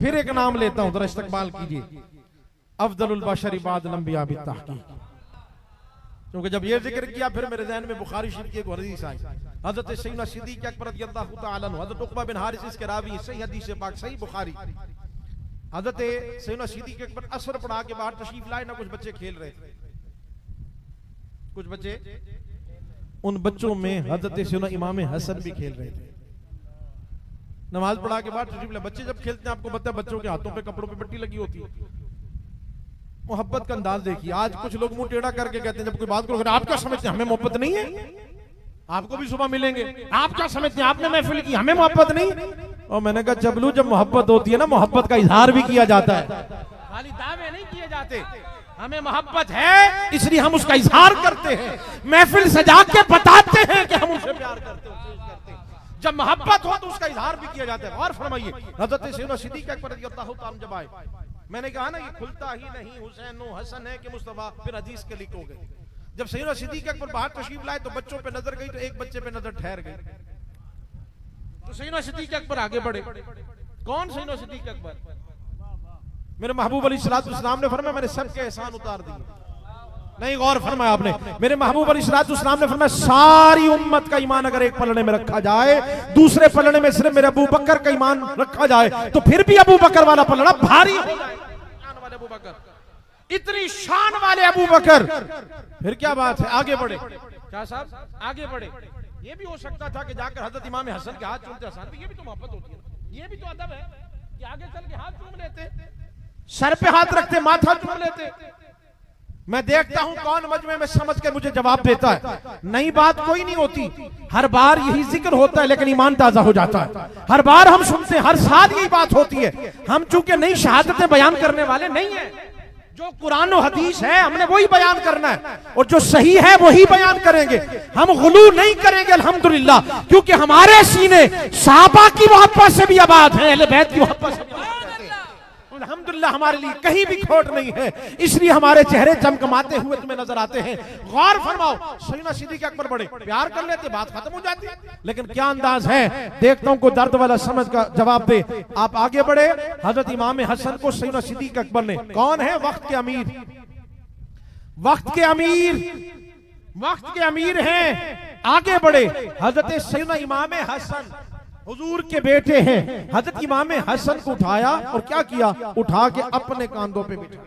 फिर एक नाम लेता हूं, जरा इस्तकबाल कीजिए। अफजलुल बशर बाद लंबिया बित्तहकीक। क्योंकि जब ये जिक्र किया फिर मेरे ज़हन में बुखारी शरीफ की एक हदीस आई। हज़रत सैयदना सिद्दीक़ अकबर रज़ियल्लाहु तआला अन्हु, हज़रत उक़बा बिन हारिस इसके रावी, सही हदीस पाक, सही बुखारी। हज़रत सैयदना सिद्दीक़ अकबर असर पढ़ा के बाहर तशरीफ लाए ना, कुछ बच्चे खेल रहे थे। कुछ बच्चे, उन बच्चों में हज़रत सैयदना इमाम हसन भी खेल रहे थे। नमाज पढ़ा के बाद तशरीफ लाए। बच्चे जब खेलते हैं, आपको पता है बच्चों के हाथों पे कपड़ों पे पट्टी लगी होती है। मोहब्बत का अंदाज देखिए। आज कुछ लोग मुंह टेढ़ा करके कहते हैं जब कोई बात करो, आप क्या समझते हैं हमें मोहब्बत नहीं है? आपको भी सुबह मिलेंगे, आप क्या समझते हैं आपने महफिल की, हमें मोहब्बत नहीं? और मैंने कहा चबलू, जब मोहब्बत होती है ना, मोहब्बत का इजहार भी किया जाता है, खाली दावे नहीं किए जाते। हमें मोहब्बत है इसलिए हम उसका इजहार करते हैं, महफिल सजा के बताते हैं कि हम उनसे प्यार करते हैं। जब मोहब्बत हो तो उसका इजहार भी किया जाता है। और फरमाइए, हज़रत सैयदना सिद्दीक़ अकबर रज़ियल्लाहु तआला जब आए, मैंने कहा ना ये खुलता ही नहीं हुसैन हसन है कि मुस्तफा, फिर हदीस के लिख हो गए। जब सैयदना सिद्दीक़ अकबर बाहर तशरीफ लाए तो बच्चों पे नजर गई, तो एक बच्चे पे नजर ठहर गई, तो सैयदना सिद्दीक़ अकबर आगे बढ़े। कौन सैयदना सिद्दीक़ अकबर? मेरे महबूब अलैहिस्सलाम ने फरमाया मैंने सबके एहसान उतार दिए। नहीं, गौर फरमाया आपने। मेरे महबूब अलैहिस्सलाम ने फरमाया सारी उम्मत का ईमान अगर एक पलड़े में रखा जाए, दूसरे पलड़े में सिर्फ मेरे अबू बकर का ईमान रखा जाए, तो फिर भी अबू बकर वाला पलड़ा भारी हो जाए। अबू बकर, इतनी शान वाले अबू बकर, फिर क्या बात है, आगे बढ़े। क्या साहब, आगे बढ़े। ये भी हो सकता था कि जाकर हजरत इमाम हसन के हाथ चूमते। हसन भी, ये भी तो मोहब्बत होती है, ये भी तो अदब है कि आगे चल के हाथ चूम लेते, सर पे हाथ रखते, माथा चूम लेते। मैं देखता हूं कौन मजमे में समझ के मुझे जवाब देता है। नई बात कोई नहीं होती, हर बार यही जिक्र होता है, लेकिन ईमान ताजा हो जाता है। हर बार हम सुनते हैं, हर साल यही बात होती है। हम चूंकि नई शहादतें बयान करने वाले नहीं है, जो कुरान और हदीस है हमने वही बयान करना है, और जो सही है वही बयान करेंगे। हम गुलू नहीं करेंगे अल्हम्दुलिल्लाह, क्योंकि हमारे सीने सहाबा की मोहब्बत से भी आबाद हैं, अहले बैत की मोहब्बत से भी आबाद हैं। अल्हम्दुलिल्लाह हमारे लिए कहीं भी खोट नहीं है, इसलिए हमारे चेहरे चमकमाते हुए तुम्हें नजर आते हैं। गौर फरमाओ, सैयदना सिद्दीक़ अकबर बड़े प्यार कर लेते, बात खत्म हो जाती, लेकिन क्या अंदाज है। देखता हूं कोई दर्द वाला समझ का जवाब दे। आप आगे बढ़े। हजरत इमाम हसन को सैयदना सिद्दीक़ अकबर ने, कौन है, वक्त के अमीर, वक्त के अमीर, वक्त के अमीर हैं, आगे बढ़े। हजरत सैयदना इमाम हसन हुजूर के बेटे हैं। हजरत इमाम हसन को उठाया और क्या किया, उठा के अपने कांधों पे बिठा